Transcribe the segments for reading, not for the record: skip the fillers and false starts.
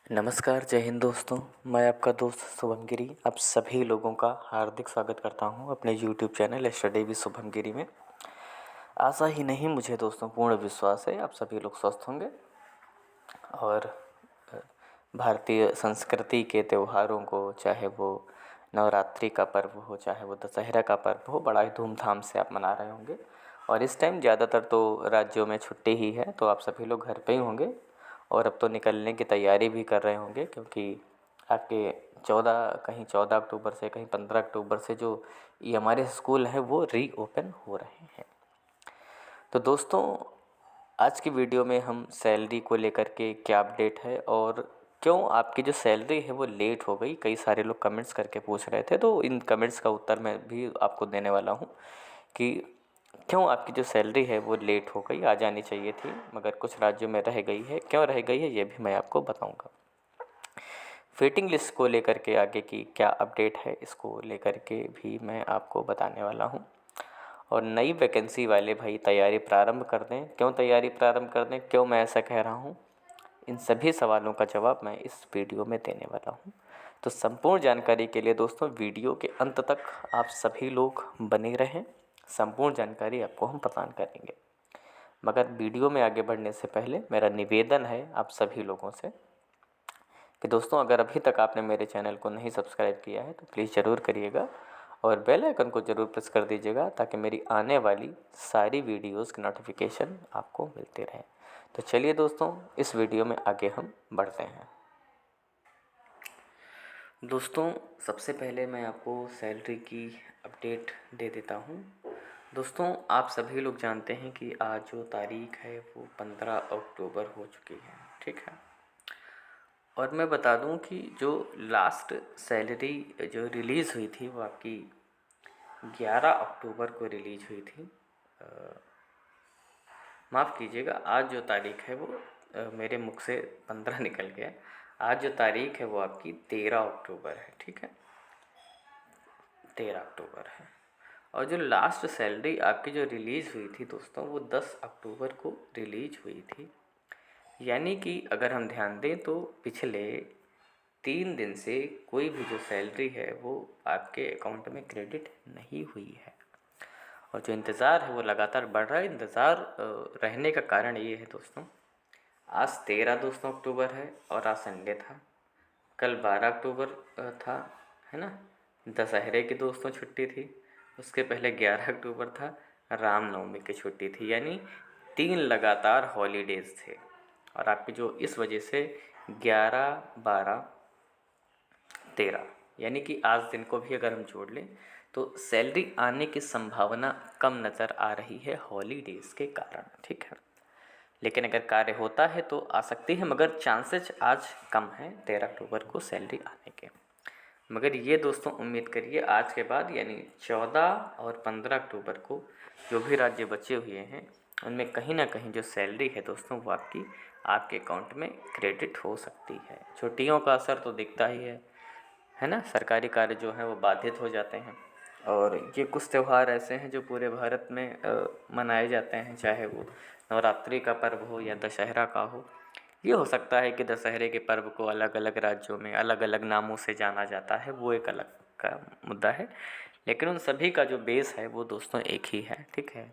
नमस्कार, जय हिंद दोस्तों। मैं आपका दोस्त शुभम गिरी आप सभी लोगों का हार्दिक स्वागत करता हूं अपने YouTube channel study with Shubham Giri में। आशा ही नहीं, मुझे दोस्तों पूर्ण विश्वास है आप सभी लोग स्वस्थ होंगे और भारतीय संस्कृति के त्योहारों को, चाहे वो नवरात्रि का पर्व हो, चाहे वो दशहरा का पर्व हो, बड़ा ही धूमधाम से आप मना रहे होंगे। और इस टाइम ज़्यादातर तो राज्यों में छुट्टी ही है, तो आप सभी लोग घर पे ही होंगे और अब तो निकलने की तैयारी भी कर रहे होंगे, क्योंकि आपके 14 अक्टूबर से, कहीं 15 अक्टूबर से जो ये हमारे स्कूल हैं वो रीओपन हो रहे हैं। तो दोस्तों, आज की वीडियो में हम सैलरी को लेकर के क्या अपडेट है और क्यों आपकी जो सैलरी है वो लेट हो गई, कई सारे लोग कमेंट्स करके पूछ रहे थे, तो इन कमेंट्स का उत्तर मैं भी आपको देने वाला हूँ कि क्यों आपकी जो सैलरी है वो लेट हो गई। आ जानी चाहिए थी मगर कुछ राज्यों में रह गई है, क्यों रह गई है ये भी मैं आपको बताऊँगा। वेटिंग लिस्ट को लेकर के आगे की क्या अपडेट है, इसको लेकर के भी मैं आपको बताने वाला हूँ। और नई वैकेंसी वाले भाई तैयारी प्रारंभ कर दें। क्यों तैयारी प्रारंभ कर दें, क्यों मैं ऐसा कह रहा हूँ, इन सभी सवालों का जवाब मैं इस वीडियो में देने वाला हूँ। तो संपूर्ण जानकारी के लिए दोस्तों वीडियो के अंत तक आप सभी लोग बने रहें, संपूर्ण जानकारी आपको हम प्रदान करेंगे। मगर वीडियो में आगे बढ़ने से पहले मेरा निवेदन है आप सभी लोगों से कि दोस्तों, अगर अभी तक आपने मेरे चैनल को नहीं सब्सक्राइब किया है तो प्लीज़ ज़रूर करिएगा और बेल आइकन को ज़रूर प्रेस कर दीजिएगा, ताकि मेरी आने वाली सारी वीडियोज़ की नोटिफिकेशन आपको मिलती रहे। तो चलिए दोस्तों, इस वीडियो में आगे हम बढ़ते हैं। दोस्तों, सबसे पहले मैं आपको सैलरी की अपडेट दे देता हूँ। दोस्तों, आप सभी लोग जानते हैं कि आज जो तारीख है वो 15 अक्टूबर हो चुकी है, ठीक है। और मैं बता दूं कि जो लास्ट सैलरी जो रिलीज़ हुई थी वो आपकी 11 अक्टूबर को रिलीज हुई थी। माफ़ कीजिएगा, आज जो तारीख है वो मेरे मुख से 15 निकल गया। आज जो तारीख है वो आपकी 13 अक्टूबर है, ठीक है, 13 अक्टूबर है। और जो लास्ट सैलरी आपकी जो रिलीज़ हुई थी दोस्तों, वो 10 अक्टूबर को रिलीज हुई थी। यानी कि अगर हम ध्यान दें तो पिछले 3 दिन से कोई भी जो सैलरी है वो आपके अकाउंट में क्रेडिट नहीं हुई है। और जो इंतज़ार है वो लगातार बढ़ रहा है। इंतज़ार रहने का कारण ये है दोस्तों, आज 13 दोस्तों अक्टूबर है और आज संडे था। कल 12 अक्टूबर था, है ना, दशहरे की दोस्तों छुट्टी थी। उसके पहले 11 अक्टूबर था, रामनवमी की छुट्टी थी। यानी 3 लगातार हॉलीडेज़ थे और आपकी जो इस वजह से 11, 12, 13, यानी कि आज दिन को भी अगर हम जोड़ लें तो सैलरी आने की संभावना कम नज़र आ रही है हॉलीडेज़ के कारण, ठीक है। लेकिन अगर कार्य होता है तो आ सकती है, मगर चांसेस आज कम है 13 अक्टूबर को सैलरी आने के। मगर ये दोस्तों उम्मीद करिए आज के बाद यानी 14 और 15 अक्टूबर को जो भी राज्य बचे हुए हैं उनमें कहीं ना कहीं जो सैलरी है दोस्तों वो आपके अकाउंट में क्रेडिट हो सकती है। छुट्टियों का असर तो दिखता ही है ना, सरकारी कार्य जो हैं वो बाधित हो जाते हैं। और ये कुछ त्यौहार ऐसे हैं जो पूरे भारत में मनाए जाते हैं, चाहे वो नवरात्रि का पर्व हो या दशहरा का हो। ये हो सकता है कि दशहरे के पर्व को अलग अलग राज्यों में अलग अलग नामों से जाना जाता है, वो एक अलग का मुद्दा है, लेकिन उन सभी का जो बेस है वो दोस्तों एक ही है, ठीक है।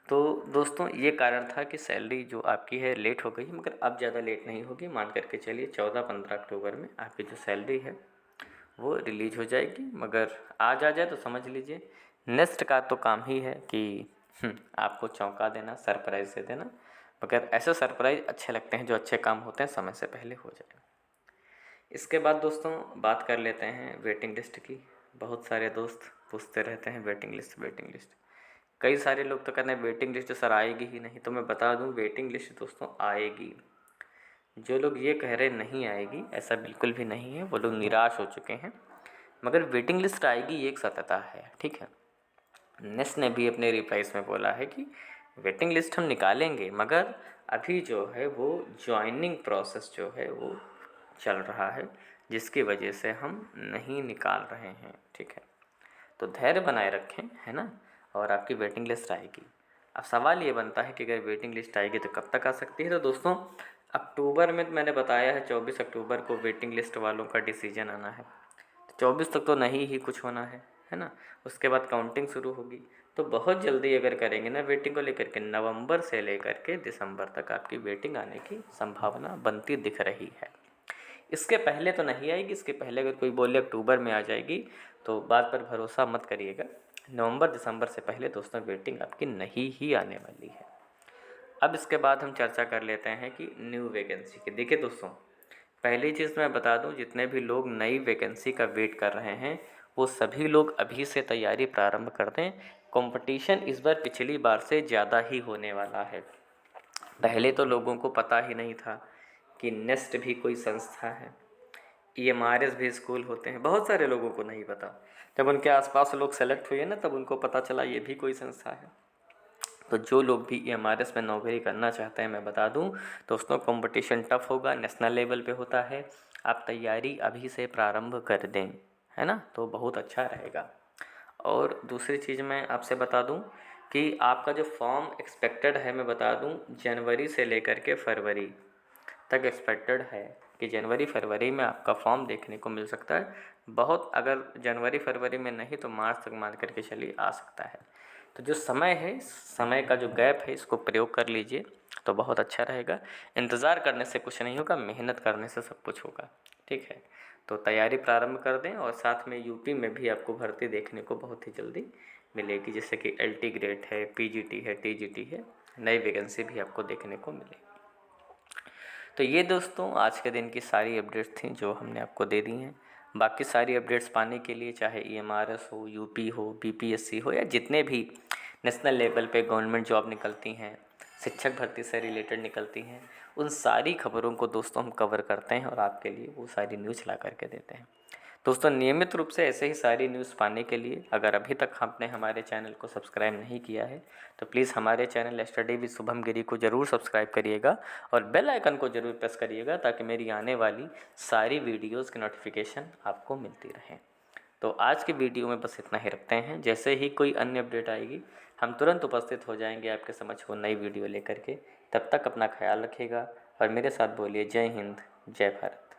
तो दोस्तों, ये कारण था कि सैलरी जो आपकी है लेट हो गई, मगर अब ज़्यादा लेट नहीं होगी। मान करके चलिए 14-15 अक्टूबर में आपकी जो सैलरी है वो रिलीज हो जाएगी। मगर आज आ जाए तो समझ लीजिए नेक्स्ट का तो काम ही है कि आपको चौंका देना, सरप्राइज़ दे देना। मगर ऐसे सरप्राइज़ अच्छे लगते हैं जो अच्छे काम होते हैं समय से पहले हो जाए। इसके बाद दोस्तों बात कर लेते हैं वेटिंग लिस्ट की। बहुत सारे दोस्त पूछते रहते हैं वेटिंग लिस्ट, वेटिंग लिस्ट। कई सारे लोग तो कहते हैं वेटिंग लिस्ट सर आएगी ही नहीं, तो मैं बता दूं वेटिंग लिस्ट दोस्तों आएगी। जो लोग ये कह रहे नहीं आएगी, ऐसा बिल्कुल भी नहीं है, वो लोग निराश हो चुके हैं। मगर वेटिंग लिस्ट आएगी ये एक सत्यता है, ठीक है। नेस्ट ने भी अपने रिप्लाईज में बोला है कि वेटिंग लिस्ट हम निकालेंगे, मगर अभी जो है वो ज्वाइनिंग प्रोसेस जो है वो चल रहा है, जिसकी वजह से हम नहीं निकाल रहे हैं, ठीक है। तो धैर्य बनाए रखें, है ना, और आपकी वेटिंग लिस्ट आएगी। अब सवाल ये बनता है कि अगर वेटिंग लिस्ट आएगी तो कब तक आ सकती है। तो दोस्तों अक्टूबर में तो मैंने बताया है 24 अक्टूबर को वेटिंग लिस्ट वालों का डिसीजन आना है। 24 तक तो नहीं ही कुछ होना है ना। उसके बाद काउंटिंग शुरू होगी। तो बहुत जल्दी अगर करेंगे ना वेटिंग को लेकर के, नवंबर से लेकर के दिसंबर तक आपकी वेटिंग आने की संभावना बनती दिख रही है। इसके पहले तो नहीं आएगी। इसके पहले अगर कोई बोले अक्टूबर में आ जाएगी तो बात पर भरोसा मत करिएगा। नवंबर दिसंबर से पहले दोस्तों वेटिंग आपकी नहीं ही आने वाली है। अब इसके बाद हम चर्चा कर लेते हैं कि न्यू वैकेंसी की। देखिए दोस्तों, पहली चीज़ मैं बता दूं, जितने भी लोग नई वैकेंसी का वेट कर रहे हैं वो सभी लोग अभी से तैयारी प्रारंभ कर दें। कंपटीशन इस बार पिछली बार से ज़्यादा ही होने वाला है। पहले तो लोगों को पता ही नहीं था कि नेस्ट भी कोई संस्था है, EMRS भी स्कूल होते हैं। बहुत सारे लोगों को नहीं पता। जब उनके आसपास लोग सेलेक्ट हुए ना, तब उनको पता चला ये भी कोई संस्था है। तो जो लोग भी EMRS में नौकरी करना चाहते हैं, मैं बता दूं दोस्तों, कंपटीशन टफ होगा, नेशनल लेवल पे होता है। आप तैयारी अभी से प्रारंभ कर दें, है ना, तो बहुत अच्छा रहेगा। और दूसरी चीज़ मैं आपसे बता दूं कि आपका जो फॉर्म एक्सपेक्टेड है, मैं बता दूं जनवरी से लेकर के फरवरी तक एक्सपेक्टेड है कि जनवरी फरवरी में आपका फॉर्म देखने को मिल सकता है। बहुत अगर जनवरी फरवरी में नहीं तो मार्च तक मान करके चलिए आ सकता है। तो जो समय है, समय का जो गैप है, इसको प्रयोग कर लीजिए तो बहुत अच्छा रहेगा। इंतज़ार करने से कुछ नहीं होगा, मेहनत करने से सब कुछ होगा। ठीक है, तो तैयारी प्रारंभ कर दें। और साथ में यूपी में भी आपको भर्ती देखने को बहुत ही जल्दी मिलेगी, जैसे कि LT ग्रेड है, PGT है, TGT है, नई वैकेंसी भी आपको देखने को मिलेगी। तो ये दोस्तों आज के दिन की सारी अपडेट्स थी जो हमने आपको दे दी हैं। बाकी सारी अपडेट्स पाने के लिए चाहे EMRS हो, यूपी हो, BPSC हो, या जितने भी नेशनल लेवल पे गवर्नमेंट जॉब निकलती हैं, शिक्षक भर्ती से रिलेटेड निकलती हैं, उन सारी खबरों को दोस्तों हम कवर करते हैं और आपके लिए वो सारी न्यूज़ ला करके देते हैं। दोस्तों नियमित रूप से ऐसे ही सारी न्यूज़ पाने के लिए अगर अभी तक आपने हमारे चैनल को सब्सक्राइब नहीं किया है तो प्लीज़ हमारे चैनल स्टडी विद शुभम गिरी को ज़रूर सब्सक्राइब करिएगा और बेल आइकन को ज़रूर प्रेस करिएगा ताकि मेरी आने वाली सारी वीडियोज़ की नोटिफिकेशन आपको मिलती रहे। तो आज की वीडियो में बस इतना ही रखते हैं। जैसे ही कोई अन्य अपडेट आएगी हम तुरंत उपस्थित हो जाएंगे आपके समक्ष वो नई वीडियो लेकर के। तब तक अपना ख्याल रखिएगा और मेरे साथ बोलिए जय हिंद, जय भारत।